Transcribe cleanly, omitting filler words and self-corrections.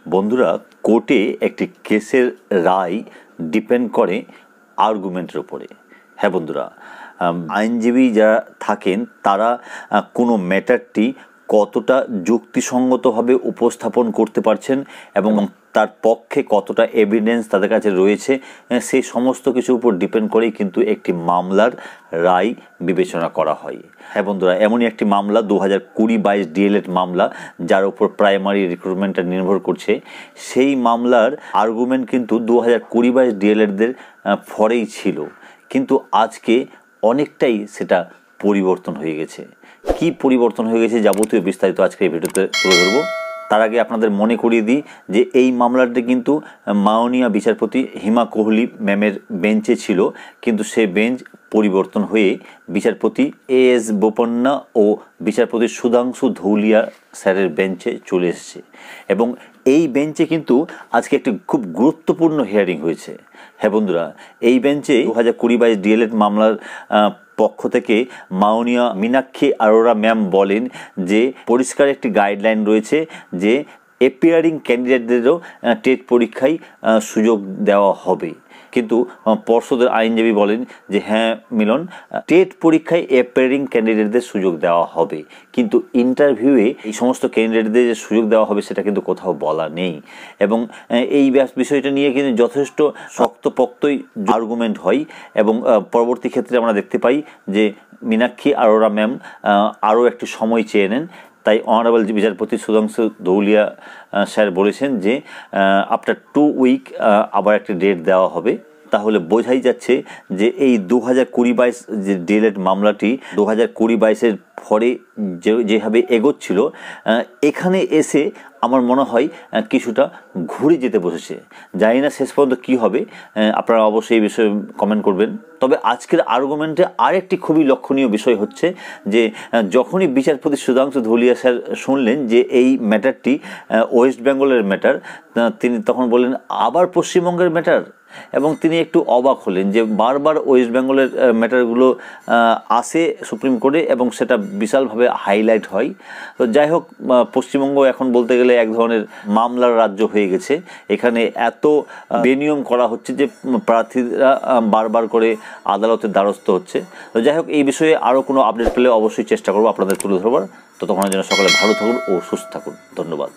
বন্ধুরা, কোর্টে একটি কেসের রায় ডিপেন্ড করে আর্গুমেন্টের উপরে। হ্যাঁ বন্ধুরা, আইনজীবী যারা থাকেন তারা কোনো ম্যাটারটি কতটা যুক্তিসঙ্গতভাবে উপস্থাপন করতে পারছেন এবং তার পক্ষে কতটা এভিডেন্স তাদের কাছে রয়েছে, সেই সমস্ত কিছুর উপর ডিপেন্ড করেই কিন্তু একটি মামলার রায় বিবেচনা করা হয়। হ্যাঁ বন্ধুরা, এমনই একটি মামলা 2020-22 ডিএলএড মামলা, যার উপর প্রাইমারি রিক্রুটমেন্টটা নির্ভর করছে। সেই মামলার আর্গুমেন্ট কিন্তু 2020-22 ডিএলএডদের ফরেই ছিল, কিন্তু আজকে অনেকটাই সেটা পরিবর্তন হয়ে গেছে। কি পরিবর্তন হয়ে গেছে যাবতীয় বিস্তারিত আজকে এই ভিডিওতে তুলে ধরবো। তার আগে আপনাদের মনে করিয়ে দিই যে এই মামলাটি কিন্তু মাননীয় বিচারপতি হিমা কোহলি ম্যামের বেঞ্চে ছিল, কিন্তু সে বেঞ্চ পরিবর্তন হয়ে বিচারপতি এএস বোপন্না ও বিচারপতি সুধাংশু ধৌলিয়া স্যারের বেঞ্চে চলে এসেছে। এবং এই বেঞ্চে কিন্তু আজকে একটি খুব গুরুত্বপূর্ণ হিয়ারিং হয়েছে। হ্যাঁ বন্ধুরা, এই বেঞ্চে 2020-22 ডিএলএড মামলার পক্ষ থেকে মাননীয় মীনাক্ষী আরোরা ম্যাম বলেন যে পরিষ্কার একটি গাইডলাইন রয়েছে যে অ্যাপিয়ারিং ক্যান্ডিডেটদেরও টেট পরীক্ষায় সুযোগ দেওয়া হবে, কিন্তু পর্ষদের আইনজীবী বলেন যে হ্যাঁ মিলন, টেট পরীক্ষায় অ্যাপিয়ারিং ক্যান্ডিডেটদের সুযোগ দেওয়া হবে, কিন্তু ইন্টারভিউয়ে এই সমস্ত ক্যান্ডিডেটদের যে সুযোগ দেওয়া হবে সেটা কিন্তু কোথাও বলা নেই। এবং এই বিষয়টা নিয়ে কিন্তু যথেষ্ট শক্তপোক্তই আর্গুমেন্ট হয় এবং পরবর্তী ক্ষেত্রে আমরা দেখতে পাই যে মীনাক্ষী আরোরা ম্যাম আরও একটি সময় চেয়ে নেন। তাই অনারেবল বিচারপতি সুধাংশু ধৌলিয়া স্যার বলেছেন যে আফটার 2 উইক আবার একটি ডেট দেওয়া হবে। তাহলে বোঝাই যাচ্ছে যে এই 2020-22 যে ডিএলএড মামলাটি 2020-22-এর পরে যেভাবে এগোচ্ছিল, এখানে এসে আমার মনে হয় কিছুটা ঘুরে যেতে বসেছে। জানি না শেষ পর্যন্ত কী হবে, আপনারা অবশ্যই এই বিষয়ে কমেন্ট করবেন। তবে আজকের আর্গুমেন্টে আরেকটি খুবই লক্ষণীয় বিষয় হচ্ছে যে যখনই বিচারপতি সুধাংশু ধৌলিয়া স্যার শুনলেন যে এই ম্যাটারটি ওয়েস্ট বেঙ্গলের ম্যাটার, তিনি তখন বললেন আবার পশ্চিমবঙ্গের ম্যাটার, এবং তিনি একটু অবাক হলেন যে বারবার ওয়েস্ট বেঙ্গলের ম্যাটারগুলো আসে সুপ্রিম কোর্টে এবং সেটা বিশালভাবে হাইলাইট হয়। তো যাই হোক, পশ্চিমবঙ্গ এখন বলতে গেলে এক ধরনের মামলার রাজ্য হয়ে গেছে। এখানে এত বেনিয়ম করা হচ্ছে যে প্রার্থীরা বারবার করে আদালতের দ্বারস্থ হচ্ছে। তো যাই হোক, এই বিষয়ে আরও কোনো আপডেট পেলে অবশ্যই চেষ্টা করবো আপনাদের তুলে ধরবার। ততক্ষণের জন্য সকলে ভালো থাকুন ও সুস্থ থাকুন। ধন্যবাদ।